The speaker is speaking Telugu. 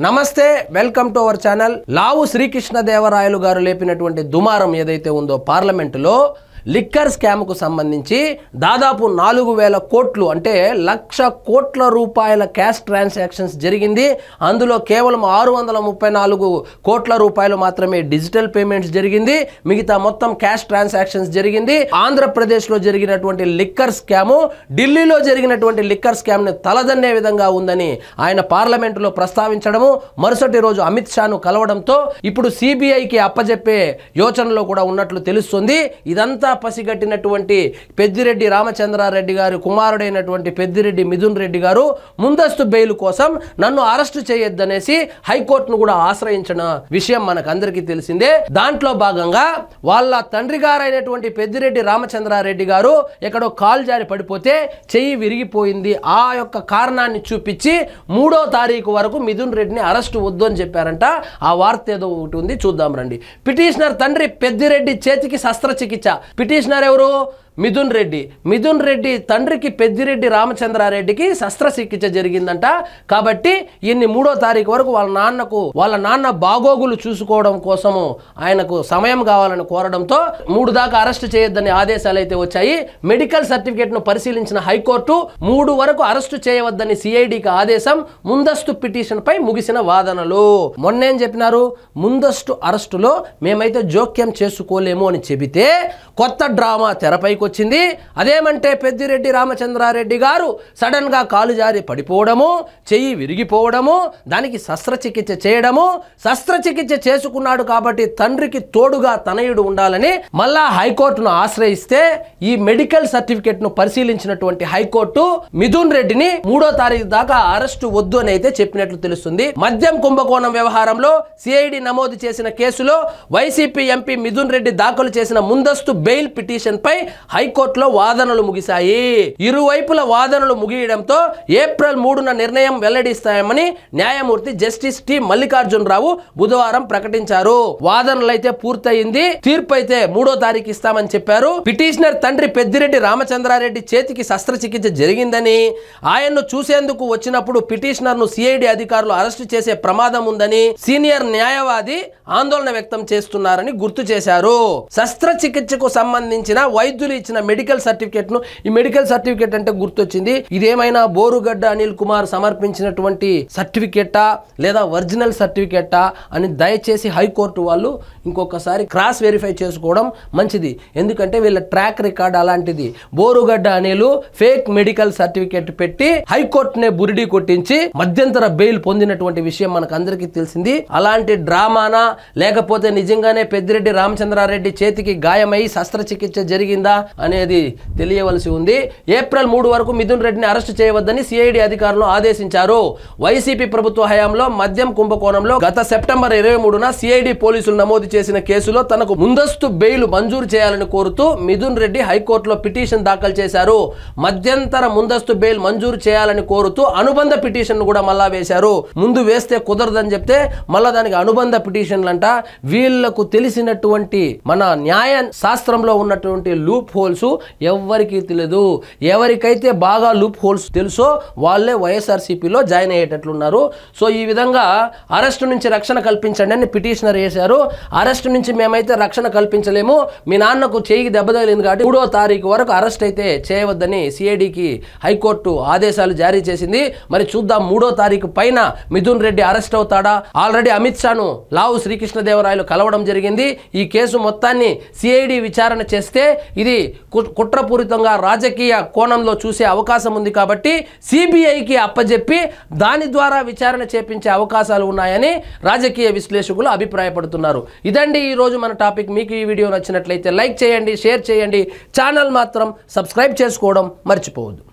నమస్తే, వెల్కమ్ టు అవర్ ఛానల్. లావు శ్రీకృష్ణదేవరాయలు గారు లేపినటువంటి దుమారం ఏదైతే ఉందో పార్లమెంటులో లిక్కర్ స్కామ్కు సంబంధించి దాదాపు 4,000 కోట్లు అంటే 1,00,000 కోట్ల రూపాయల క్యాష్ ట్రాన్సాక్షన్స్ జరిగింది. అందులో కేవలం 634 కోట్ల రూపాయలు మాత్రమే డిజిటల్ పేమెంట్స్ జరిగింది. మిగతా మొత్తం క్యాష్ ట్రాన్సాక్షన్స్ జరిగింది. ఆంధ్రప్రదేశ్లో జరిగినటువంటి లిక్కర్ స్కాము ఢిల్లీలో జరిగినటువంటి లిక్కర్ స్కామ్ని తలదన్నే విధంగా ఉందని ఆయన పార్లమెంటులో ప్రస్తావించడము, మరుసటి రోజు అమిత్ షాను కలవడంతో ఇప్పుడు సిబిఐకి అప్పజెప్పే యోచనలో కూడా ఉన్నట్లు తెలుస్తుంది. ఇదంతా పసిగట్టినటువంటి పెద్దిరెడ్డి రామచంద్రారెడ్డి గారి కుమారుడైనటువంటి పెద్దిరెడ్డి మిథున్ రెడ్డి గారు ముందస్తు బెయిల్ కోసం నన్ను అరెస్టు చేయొద్దనేసి హైకోర్టును కూడా ఆశ్రయించిన విషయం మనకందరికీ తెలిసిందే. దాంట్లో భాగంగా వాళ్ళ తండ్రి గారైనటువంటి పెద్దిరెడ్డి రామచంద్రారెడ్డి గారు ఎక్కడో కాలు జారి పడిపోతే చెయ్యి విరిగిపోయింది. ఆ యొక్క కారణాన్ని చూపించి 3వ తారీఖు వరకు మిథున్ రెడ్డిని అరెస్టు వద్దు అని చెప్పారంట. ఆ వార్త ఏదో ఒకటి ఉంది, చూద్దాం రండి. పిటిషనర్ తండ్రి పెద్దిరెడ్డి చేతికి శస్త్రచికిత్స. పిటిషనర్ ఎవరు? మిథున్ రెడ్డి. మిథున్ రెడ్డి తండ్రికి పెద్దిరెడ్డి రామచంద్రారెడ్డికి శస్త్రచికిత్స జరిగిందంట. కాబట్టి ఈయన్ని 3వ తారీఖు వరకు వాళ్ళ నాన్న బాగోగులు చూసుకోవడం కోసము ఆయనకు సమయం కావాలని కోరడంతో 3 దాకా అరెస్టు చేయొద్దని ఆదేశాలు అయితే వచ్చాయి. మెడికల్ సర్టిఫికేట్ను పరిశీలించిన హైకోర్టు 3 వరకు అరెస్టు చేయవద్దని సిఐడికి ఆదేశం. ముందస్తు పిటిషన్ పై ముగిసిన వాదనలు. మొన్నేం చెప్పినారు? ముందస్తు అరెస్టులో మేమైతే జోక్యం చేసుకోలేము అని చెబితే కొత్త డ్రామా తెరపైకి వచ్చింది. అదేమంటే పెద్దిరెడ్డి రామచంద్రారెడ్డి గారు సడన్ గా కాలు జారి పడిపోవడము, చెయ్యి విరిగిపోవడము, దానికి శస్త్రచికిత్స చేయడము. శస్త్రచికిత్స చేసుకున్నాడు కాబట్టి తండ్రికి తోడుగా తనయుడు ఉండాలని మళ్ళా హైకోర్టును ఆశ్రయిస్తే ఈ మెడికల్ సర్టిఫికేట్ ను పరిశీలించినటువంటి హైకోర్టు మిథున్ రెడ్డిని 3వ తారీఖు దాకా అరెస్టు వద్దు అని అయితే చెప్పినట్లు తెలుస్తుంది. మద్యం కుంభకోణం వ్యవహారంలో సిఐడి నమోదు చేసిన కేసులో వైసీపీ ఎంపీ మిథున్ రెడ్డి దాఖలు చేసిన ముందస్తు బెయిల్ పిటిషన్ పై హైకోర్టులో వాదనలు ముగిశాయి. ఇరువైపుల వాదనలు ముగియడంతో ఏప్రిల్ 3న నిర్ణయం వెల్లడిస్తామని న్యాయమూర్తి జస్టిస్ టి మల్లికార్జునరావు బుధవారం ప్రకటించారు. వాదనలైతే పూర్తయింది. తీర్పు అయితే 3వ తారీఖు ఇస్తామని చెప్పారు. పిటిషనర్ తండ్రి పెద్దిరెడ్డి రామచంద్రారెడ్డి చేతికి శస్త్రచికిత్స జరిగిందని, ఆయన్ను చూసేందుకు వచ్చినప్పుడు పిటిషనర్ ను సిఐడి అధికారులు అరెస్టు చేసే ప్రమాదం ఉందని సీనియర్ న్యాయవాది ఆందోళన వ్యక్తం చేస్తున్నారని గుర్తు చేశారు. శస్త్రచికిత్సకు సంబంధించిన వైద్యులు ఇచ్చిన మెడికల్ సర్టిఫికేట్ ను, ఈ మెడికల్ సర్టిఫికేట్ అంటే గుర్తొచ్చింది, ఇదేమైనా బోరుగడ్డ అనిల్ కుమార్ సమర్పించినటువంటి సర్టిఫికేటా లేదా ఒరిజినల్ సర్టిఫికేటా అని దయచేసి హైకోర్టు వాళ్ళు ఇంకొకసారి క్రాస్ వెరిఫై చేసుకోవడం మంచిది. ఎందుకంటే వీళ్ళ ట్రాక్ రికార్డ్ అలాంటిది. Borugadda Anil fake medical certificate పెట్టి హైకోర్టునే బురిడి కొట్టించి మధ్యంతర బెయిల్ పొందినటువంటి విషయం మనకు అందరికీ తెలిసింది. అలాంటి డ్రామానా లేకపోతే నిజంగానే పెద్దిరెడ్డి రామచంద్రారెడ్డి చేతికి గాయమై శస్త్రచికిత్స జరిగిందా అనేది తెలియవలసి ఉంది. ఏప్రిల్ 3 వరకు మిథున్ రెడ్డిని అరెస్టు చేయవద్దని సిఐడి అధికారులు ఆదేశించారు. వైసీపీ ప్రభుత్వ హయాంలో మద్యం కుంభకోణంలో గత సెప్టెంబర్ 23న సిఐడి పోలీసులు నమోదు చేసిన కేసులో తనకు ముందస్తు బెయిల్ మంజూరు చేయాలని కోరుతూ మిథున్ రెడ్డి హైకోర్టులో పిటిషన్ దాఖలు చేశారు. మధ్యంతర ముందస్తు బెయిల్ మంజూరు చేయాలని కోరుతూ అనుబంధ పిటిషన్ కూడా మళ్ళా వేశారు. ముందు వేస్తే కుదరదని చెప్తే మళ్ళా దానికి అనుబంధ పిటిషన్లంట. వీళ్లకు తెలిసినటువంటి మన న్యాయ శాస్త్రంలో ఉన్నటువంటి లూప్ హోల్స్ ఎవరికి తెలియదు. ఎవరికైతే బాగా లూప్ హోల్స్ తెలుసో వాళ్ళే వైఎస్ఆర్సీపీలో జాయిన్ అయ్యేటట్లున్నారు. సో ఈ విధంగా అరెస్టు నుంచి రక్షణ కల్పించండి అని పిటిషనర్ వేశారు. అరెస్టు నుంచి మేమైతే రక్షణ కల్పించలేము, మీ నాన్నకు చేయికి దెబ్బ తగిలింది కాబట్టి 3వ తారీఖు వరకు అరెస్ట్ అయితే చేయవద్దని సిఐడికి హైకోర్టు ఆదేశాలు జారీ చేసింది. మరి చూద్దాం 3వ తారీఖు పైన మిథున్ రెడ్డి అరెస్ట్ అవుతాడా? ఆల్రెడీ అమిత్ షాను లావు శ్రీకృష్ణదేవరాయలు కలవడం జరిగింది. ఈ కేసు మొత్తాన్ని సిఐడి విచారణ చేస్తే ఇది కుట్రపూరితంగా రాజకీయ కోణంలో చూసే అవకాశం ఉంది. కాబట్టి సిబిఐకి అప్పజెప్పి దాని ద్వారా విచారణ చేపించే అవకాశాలు ఉన్నాయని రాజకీయ విశ్లేషకులు అభిప్రాయపడుతున్నారు. ఇదండి ఈ రోజు మన టాపిక్. మీకు ఈ వీడియో నచ్చినట్లయితే లైక్ చేయండి, షేర్ చేయండి, ఛానల్ మాత్రం సబ్స్క్రైబ్ చేసుకోవడం మర్చిపోవద్దు.